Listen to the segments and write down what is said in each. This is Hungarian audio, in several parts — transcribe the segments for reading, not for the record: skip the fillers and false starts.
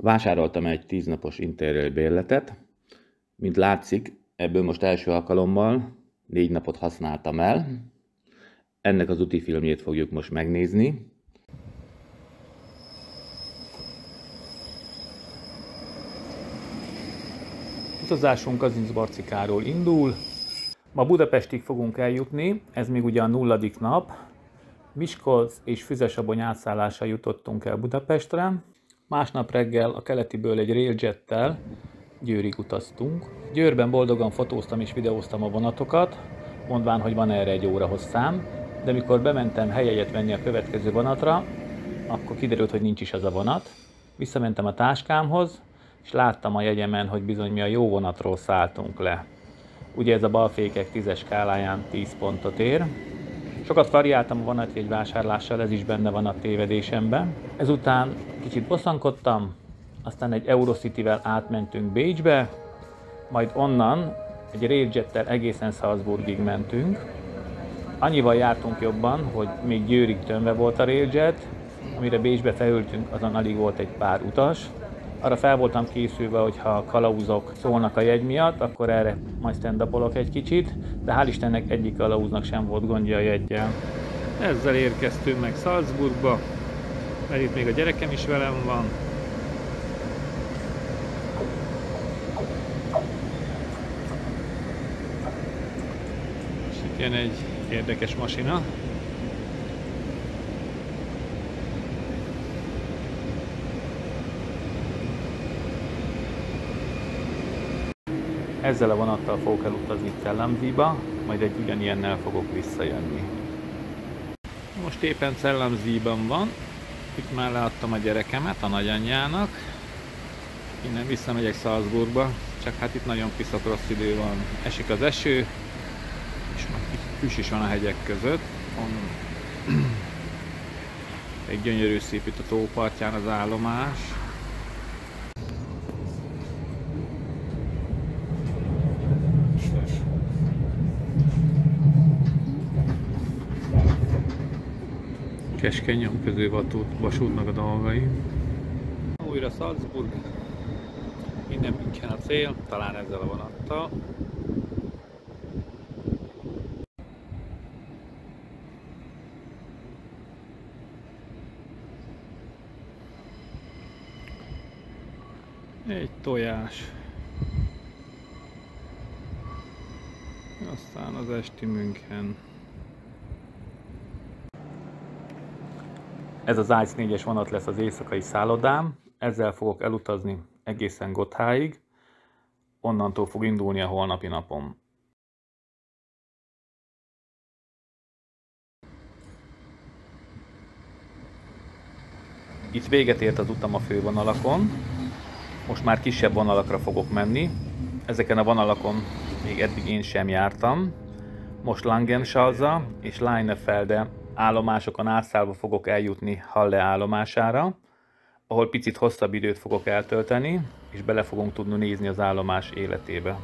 Vásároltam egy 10 napos Interrail bérletet. Mint látszik, ebből most első alkalommal 4 napot használtam el. Ennek az úti filmjét fogjuk most megnézni. Utazásunk Kazincbarcikáról indul. Ma Budapestig fogunk eljutni, ez még ugye a 0. nap. Miskolc és Füzesabony átszállással jutottunk el Budapestre. Másnap reggel a keletiből egy railjettel Győrig utaztunk. Győrben boldogan fotóztam és videóztam a vonatokat, mondván, hogy van erre egy óra hosszám, de mikor bementem helyet venni a következő vonatra, akkor kiderült, hogy nincs is az a vonat. Visszamentem a táskámhoz, és láttam a jegyemen, hogy bizony mi a jó vonatról szálltunk le. Ugye ez a balfékek 10-es skáláján 10 pontot ér. Sokat variáltam a vonatjegy vásárlással, ez is benne van a tévedésemben. Ezután kicsit bosszankodtam, aztán egy Eurocityvel átmentünk Bécsbe, majd onnan egy railjettel egészen Salzburgig mentünk. Annyival jártunk jobban, hogy még Győrig tömve volt a railjet, amire Bécsbe felültünk, azon alig volt egy pár utas. Arra fel voltam készülve, hogy ha a kalauzok szólnak a jegy miatt, akkor erre majd stand-upolok egy kicsit, de hál' Istennek egyik kalauznak sem volt gondja a jeggyel. Ezzel érkeztünk meg Salzburgba, mert itt még a gyerekem is velem van. És itt jön egy érdekes masina. Ezzel a vonattal fogok elutazni Cellamzíba, majd egy ugyanilyennel fogok visszajönni. Most éppen Cellamzíban van, itt már leadtam a gyerekemet a nagyanyjának. Innen visszamegyek Salzburgba, csak hát itt nagyon piszok rossz idő van. Esik az eső, és füst is van a hegyek között. Egy gyönyörű szép itt a tópartján az állomás. Keskeny nyomköző vasútnak a dolgai. Újra Salzburg. Minden München a cél, talán ezzel a vonattal. Egy tojás. Aztán az esti München. Ez az AIC 4-es vonat lesz az éjszakai szállodám, ezzel fogok elutazni egészen Gottháig, onnantól fog indulni a holnapi napom. Itt véget ért az utam a fővonalakon, most már kisebb vonalakra fogok menni, ezeken a vonalakon még eddig én sem jártam. Most Langensalza és Leinefelde állomásokon átszállva fogok eljutni Halle állomására, ahol picit hosszabb időt fogok eltölteni, és bele fogunk tudni nézni az állomás életébe.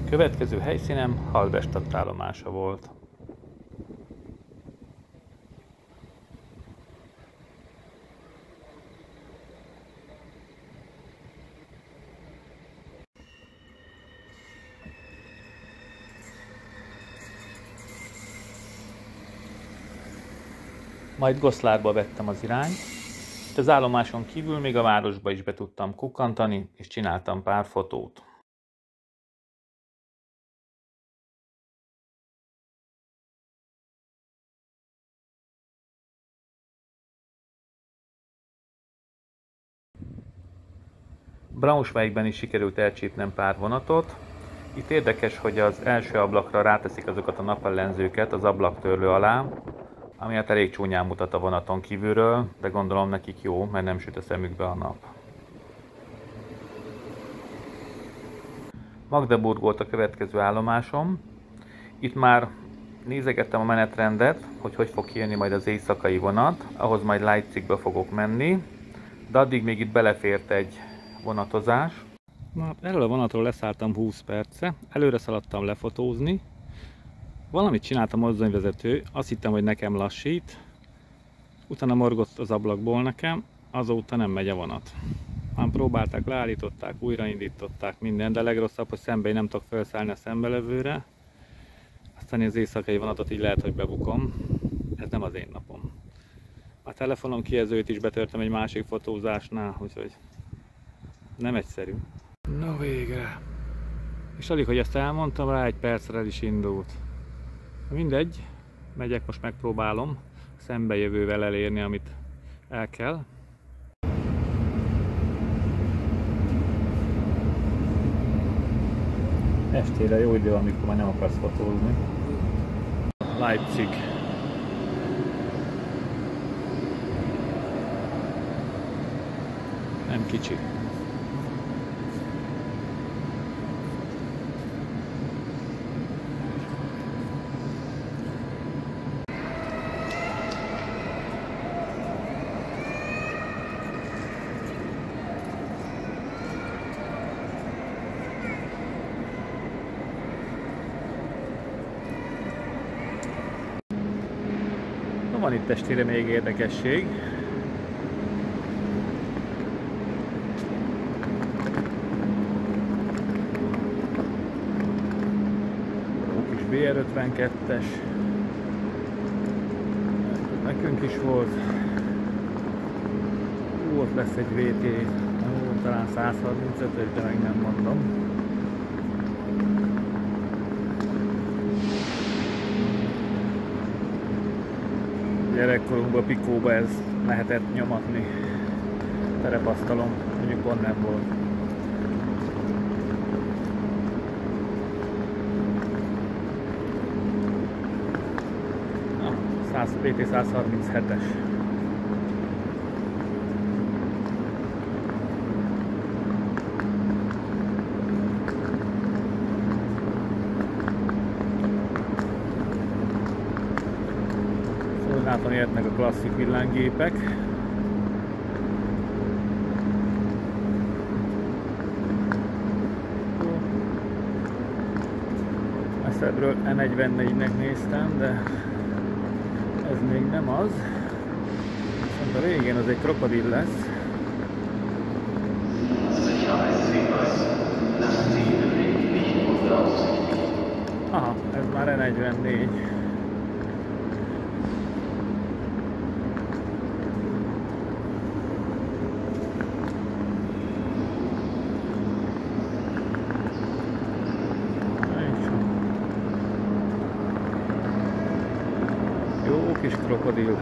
Következő helyszínem Halberstadt állomása volt. Majd Goszlárba vettem az irányt. Itt az állomáson kívül még a városba is be tudtam kukkantani, és csináltam pár fotót. Braunschweigben is sikerült elcsípnem pár vonatot. Itt érdekes, hogy az első ablakra ráteszik azokat a napellenzőket az ablaktörlő alá, ami hát elég csúnyán mutat a vonaton kívülről, de gondolom nekik jó, mert nem süt a szemükbe a nap. Magdeburg volt a következő állomásom. Itt már nézegettem a menetrendet, hogy fog kijönni majd az éjszakai vonat, ahhoz majd Leipzigbe fogok menni, de addig még itt belefért egy vonatozás. Na, erről a vonatról leszálltam 20 perce, előre szaladtam lefotózni. Valamit csináltam mozdonyvezető, azt hittem, hogy nekem lassít, utána morgott az ablakból nekem, azóta nem megy a vonat. Már próbálták, leállították, újraindították minden, de legrosszabb, hogy szembe nem tudok felszállni a szembelevőre. Aztán az éjszakai vonatot így lehet, hogy bebukom. Ez nem az én napom. A telefonom kijelzőjét is betörtem egy másik fotózásnál, úgyhogy nem egyszerű. No végre! És alig, hogy ezt elmondtam, rá egy percre el is indult. Mindegy, megyek, most megpróbálom szembejövővel elérni, amit el kell. Estére jó idő, amikor már nem akarsz fotózni. Leipzig. Nem kicsi. Van itt estére még érdekesség. Jó kis BR52-es. Nekünk is volt. Ott lesz egy VT, talán 135-ös, de meg nem mondom. Gyerekkorunkban Pikóba ez lehetett nyomatni. Terepasztalom, mondjuk pont nem volt. PT 137-es. Látom, jöttnek a klasszik villámgépek. Messzebbről E44-nek néztem, de ez még nem az. Viszont a végén az egy krokodil lesz. Aha, ez már E44. Jó kis krokodil.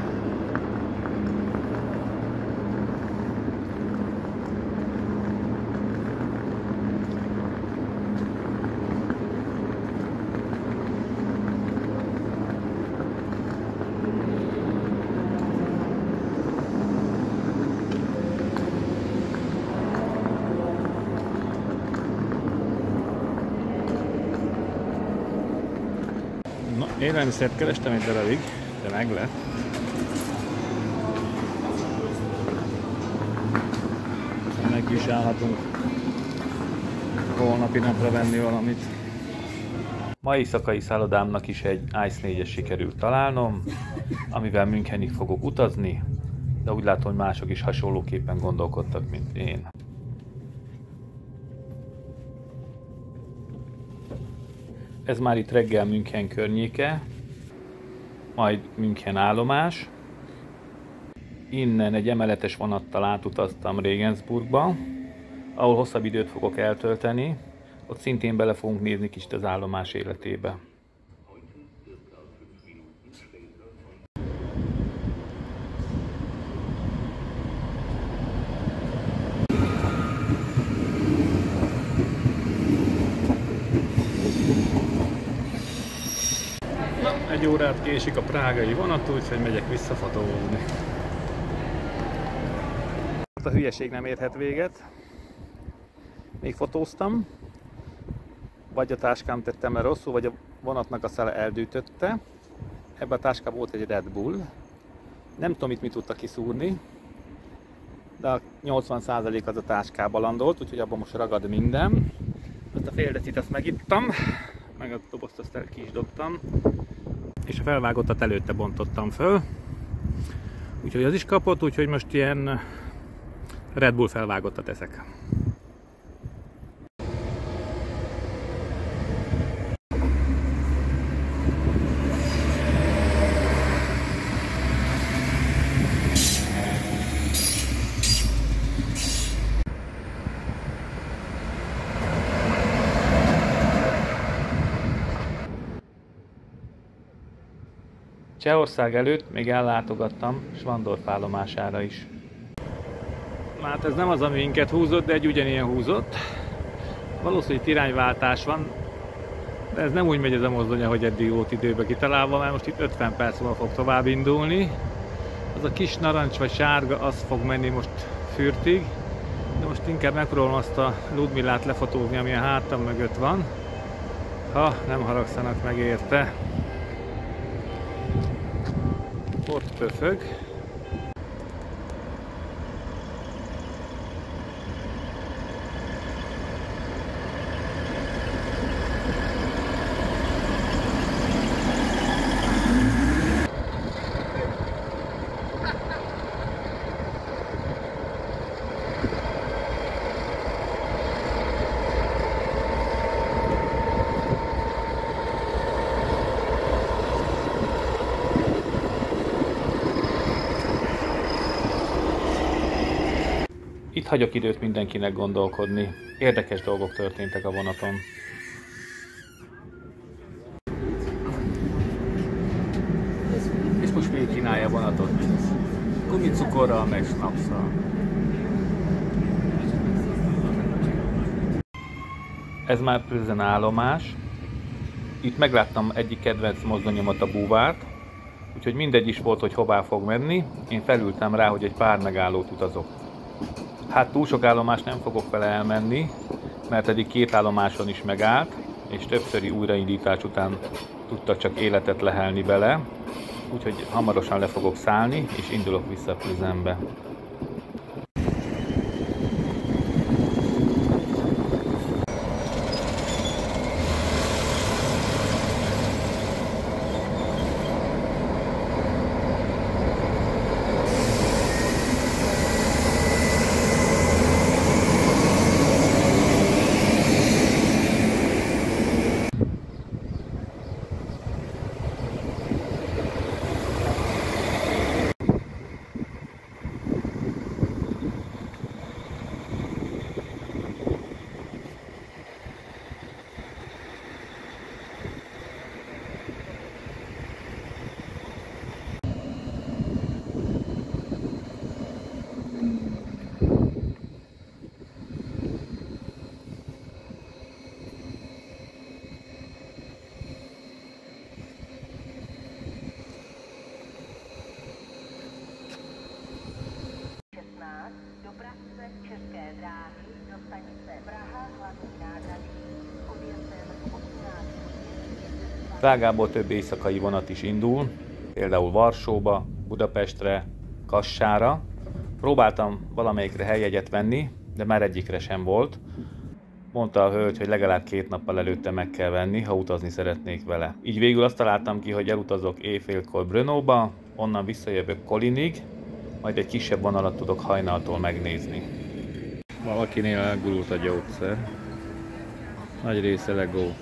Na, élelmiszert kerestem egy darabig, de meg lett. Megvizsgálhatunk holnapi napra venni valamit. Ma éjszakai szállodámnak is egy Ice 4-es sikerült találnom, amivel Münchenig fogok utazni, de úgy látom, hogy mások is hasonlóképpen gondolkodtak, mint én. Ez már itt reggel München környéke, majd München állomás, Innen egy emeletes vonattal átutaztam Regensburgba, ahol hosszabb időt fogok eltölteni. Ott szintén bele fogunk nézni kicsit az állomás életébe. Na, egy órát késik a prágai vonat, úgyhogy megyek visszafotózni. A hülyeség nem érhet véget. Még fotóztam, vagy a táskám tettem le rosszul, vagy a vonatnak a szele eldűtötte. Ebben a táskában volt egy Red Bull. Nem tudom, mit tudta kiszúrni, de a 80% az a táskába landolt, úgyhogy abban most ragad minden. Azt a fél decit azt megittam, meg a dobozt azt ki is dobtam, és a felvágottat előtte bontottam föl. Úgyhogy az is kapott, úgyhogy most ilyen Red Bull felvágottat eszek. Csehország előtt még ellátogattam Schwandorf állomására is. Hát ez nem az, ami minket húzott, de egy ugyanilyen húzott. Valószínűleg irányváltás van, de ez nem úgy megy ez a mozdony, ahogy eddig volt időbe kitalálva, mert most itt 50 perc múlva fog tovább indulni. Az a kis narancs vagy sárga, az fog menni most Fürthig, de most inkább megpróbálom azt a Ludmillát lefotózni, ami a hátam mögött van. Ha nem haragszanak meg érte. Ott pöfög. Itt hagyok időt mindenkinek gondolkodni. Érdekes dolgok történtek a vonaton. És most még kínálja a vonatot. Gumicukorral, meg snapsszal. Ez már Plzeň állomás. Itt megláttam egyik kedvenc mozdonyomat, a búvárt. Úgyhogy mindegy is volt, hogy hová fog menni. Én felültem rá, hogy egy pár megállót utazok. Hát túl sok állomás nem fogok vele elmenni, mert eddig 2 állomáson is megállt, és többszöri újraindítás után tudtak csak életet lehelni bele, úgyhogy hamarosan le fogok szállni, és indulok vissza Plzeňbe. Prágából több éjszakai vonat is indul, például Varsóba, Budapestre, Kassára. Próbáltam valamelyikre helyjegyet venni, de már egyikre sem volt. Mondta a hölgy, hogy legalább 2 nappal előtte meg kell venni, ha utazni szeretnék vele. Így végül azt találtam ki, hogy elutazok éjfélkor Brnóba, onnan visszajövök Kolínig, majd egy kisebb vonalat tudok hajnaltól megnézni. Valakinél elgurult a gyógyszer. Nagy része legó.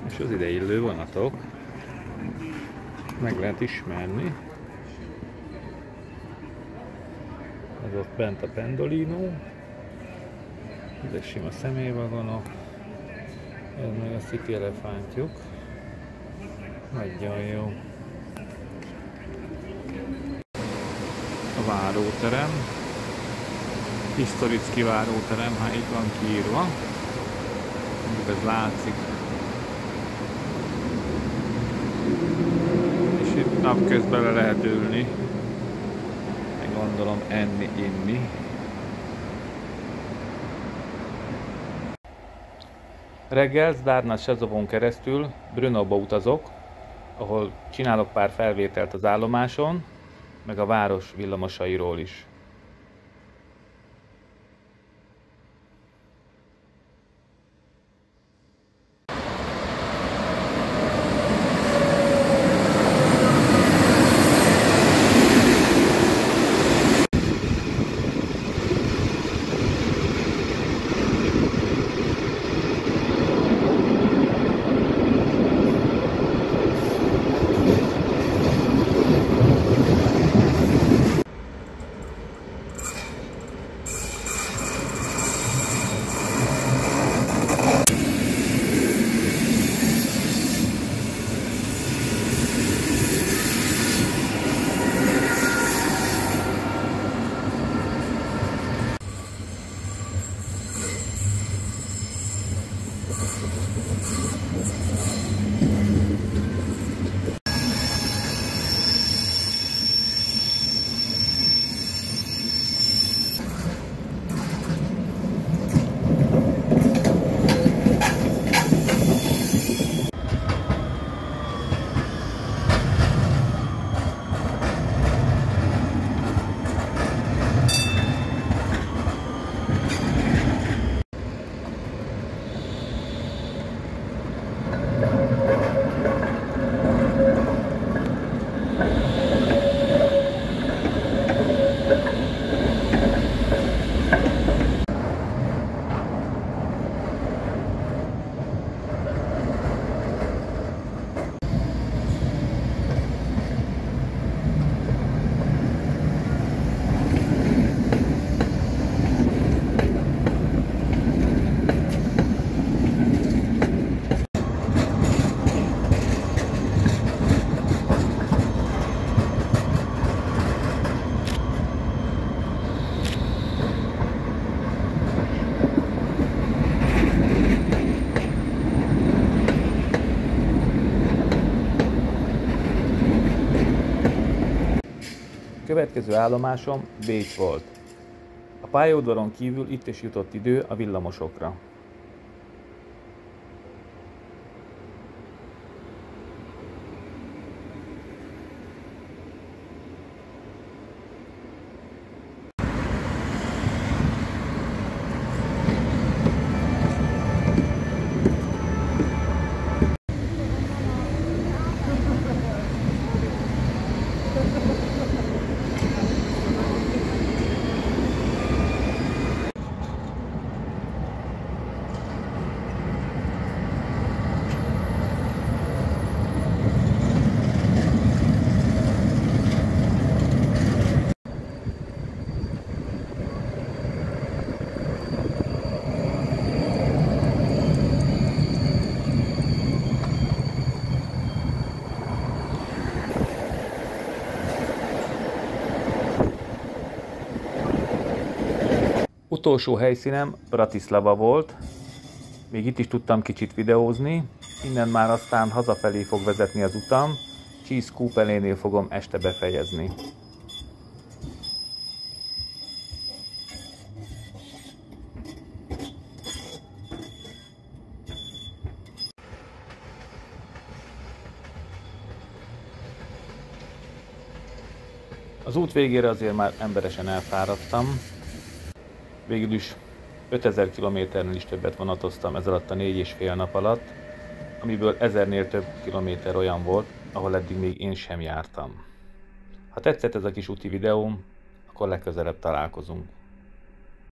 És az ide illő vonatok, meg lehet ismerni. Ez ott bent a Pendolino, ezek sima személyvagonok, ez meg a City elefántjuk. Nagyon jó. A váróterem, Historicki váróterem, hát itt van kiírva, ez látszik. És itt napközben le lehet ülni, meg gondolom enni, inni. Reggel Zdárna Sezovon keresztül Brnóba utazok, ahol csinálok pár felvételt az állomáson, meg a város villamosairól is. Következő állomásom Bécs volt. A pályaudvaron kívül itt is jutott idő a villamosokra. Utolsó helyszínem Bratislava volt, még itt is tudtam kicsit videózni, innen már aztán hazafelé fog vezetni az utam, Cheese Kúpelénél fogom este befejezni. Az út végére azért már emberesen elfáradtam. Végül is 5000 kilométernél is többet vonatoztam ez alatt a 4,5 nap alatt, amiből 1000-nél több kilométer olyan volt, ahol eddig még én sem jártam. Ha tetszett ez a kis úti videóm, akkor legközelebb találkozunk.